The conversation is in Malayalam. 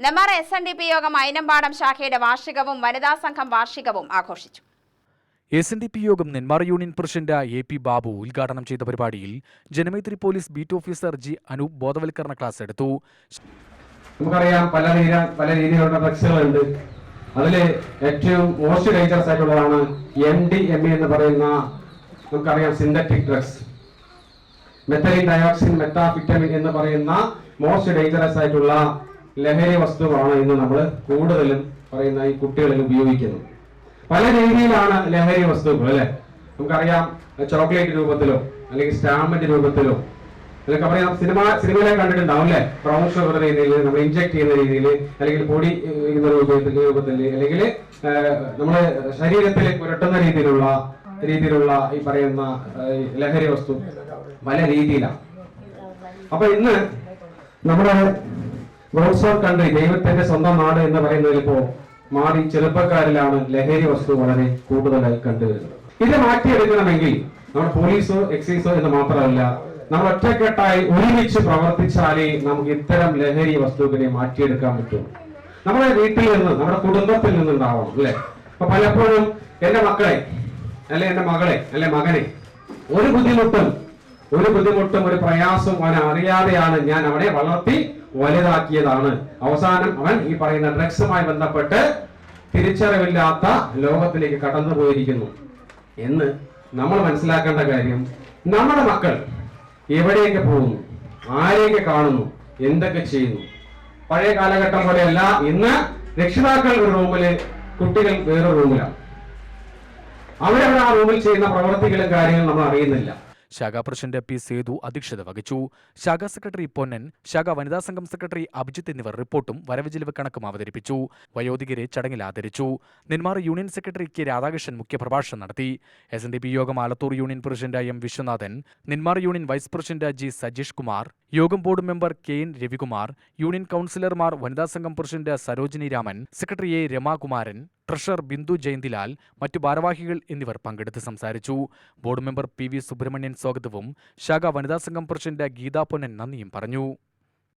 നെന്മാറ SNDP യോഗം അയിനമ്പാടം ശാഖയുടെ വാർഷികവും വനിതാ സംഘം വാർഷികവും ആഘോഷിച്ചു. SNDP യോഗം Nenmara union president AP Babu ഉദ്ഘാടനം ചെയ്ത പരിപാടിയിൽ Janamaithri police beat officer G Anoop ബോധവൽക്കരണ ക്ലാസ് എടുത്തു. നമുക്കറിയാം പല രീതിയിലുള്ള ഡ്രഗ്സുകളുണ്ട്. അതിൽ ഏറ്റവും മോസ്റ്റ് ഡേഞ്ചറസ് ആയിട്ടുള്ളതാണ് MDMA എന്ന് പറയുന്ന നമുക്കറിയാം synthetic drugs. Methylene dioxin methamphetamine എന്ന് പറയുന്ന മോസ്റ്റ് ഡേഞ്ചറസ് ആയിട്ടുള്ള ലഹരി വസ്തുവാണ് ഇന്ന് നമ്മൾ കൂടുതലും പറയുന്ന ഈ കുട്ടികളിൽ ഉപയോഗിക്കുന്നത്. പല രീതിയിലാണ് ലഹരി വസ്തുക്കൾ അല്ലെ. നമുക്കറിയാം ചോക്ലേറ്റ് രൂപത്തിലോ അല്ലെങ്കിൽ സ്റ്റാമ്പിന്റെ രൂപത്തിലോ അല്ലെങ്കിൽ പറയാം സിനിമയിലെ കണ്ടിട്ടുണ്ടാവും അല്ലെ. ബ്രൗൺ ഷുഗർ രീതിയിൽ നമ്മൾ ഇൻജെക്ട് ചെയ്യുന്ന രീതിയിൽ അല്ലെങ്കിൽ പൊടി രൂപത്തിൽ അല്ലെങ്കിൽ നമ്മളെ ശരീരത്തിൽ പുരട്ടുന്ന രീതിയിലുള്ള ഈ പറയുന്ന ലഹരി വസ്തു പല രീതിയിലാണ്. അപ്പൊ ഇന്ന് നമ്മുടെ ഗോഡ്സ് ഓൺ കൺട്രി, ദൈവത്തിന്റെ സ്വന്തം നാട് എന്ന് പറയുന്നതിൽ ഇപ്പോ മാറി ചെറുപ്പക്കാരിലാണ് ലഹരി വസ്തു വളരെ കൂടുതലായി കണ്ടുവരുന്നത്. ഇത് മാറ്റിയെടുക്കണമെങ്കിൽ നമ്മുടെ പോലീസോ എക്സൈസോ എന്ന് മാത്രമല്ല, നമ്മൾ ഒറ്റക്കെട്ടായി ഒരുമിച്ച് പ്രവർത്തിച്ചാലേ നമുക്ക് ഇത്തരം ലഹരി വസ്തുക്കളെ മാറ്റിയെടുക്കാൻ പറ്റും. നമ്മുടെ വീട്ടിൽ നിന്ന്, നമ്മുടെ കുടുംബത്തിൽ നിന്നുണ്ടാവണം അല്ലെ. അപ്പൊ പലപ്പോഴും എന്റെ മക്കളെ അല്ലെ എന്റെ മകളെ അല്ലെ മകനെ ഒരു ബുദ്ധിമുട്ടും ഒരു പ്രയാസവും അവനെ അറിയാതെയാണ് ഞാൻ അവനെ വളർത്തി വലുതാക്കിയതാണ്. അവസാനം അവൻ ഈ പറയുന്ന ഡ്രഗ്സുമായി ബന്ധപ്പെട്ട് തിരിച്ചറിവില്ലാത്ത ലോകത്തിലേക്ക് കടന്നു പോയിരിക്കുന്നു എന്ന് നമ്മൾ മനസ്സിലാക്കേണ്ട കാര്യം, നമ്മുടെ മക്കൾ എവിടെയൊക്കെ പോകുന്നു, ആരെയൊക്കെ കാണുന്നു, എന്തൊക്കെ ചെയ്യുന്നു. പഴയ കാലഘട്ടം പോലെയല്ല. ഇന്ന് രക്ഷിതാക്കൾ ഒരു റൂമില്, കുട്ടികൾ വേറൊരു റൂമിലാണ്. അവരവിടെ ആ റൂമിൽ ചെയ്യുന്ന പ്രവർത്തികളും കാര്യങ്ങളും നമ്മൾ അറിയുന്നില്ല. ശാഖാ പ്രസിഡന്റ് P സേതു അധ്യക്ഷത വഹിച്ചു. ശാഖാ സെക്രട്ടറി പൊന്നൻ, ശാഖാ വനിതാ സംഘം സെക്രട്ടറി അഭിജിത്ത് എന്നിവർ റിപ്പോർട്ടും വരവുചിലവ് കണക്കും അവതരിപ്പിച്ചു. വയോധികരെ ചടങ്ങിൽ ആദരിച്ചു. Nenmara union secretary K Radhakrishnan മുഖ്യപ്രഭാഷണം നടത്തി. SNDP യോഗം Alathur union president M Viswanathan, Nenmara union vice president G Sajeesh Kumar, യോഗം board member KN Ravikumar, union കൌൺസിലർമാർ, വനിതാ സംഘം president Sarojini Raman, secretary A Ramakumaran, treasurer Bindu Jayanthilal, മറ്റു ഭാരവാഹികൾ എന്നിവർ പങ്കെടുത്ത് സംസാരിച്ചു. ബോർഡ് മെമ്പർ PV സുബ്രഹ്മണ്യൻ സ്വാഗതവും ശാഖാ വനിതാ സംഘം പ്രസിഡന്റ് ഗീതാ പൊന്നൻ നന്ദിയും പറഞ്ഞു.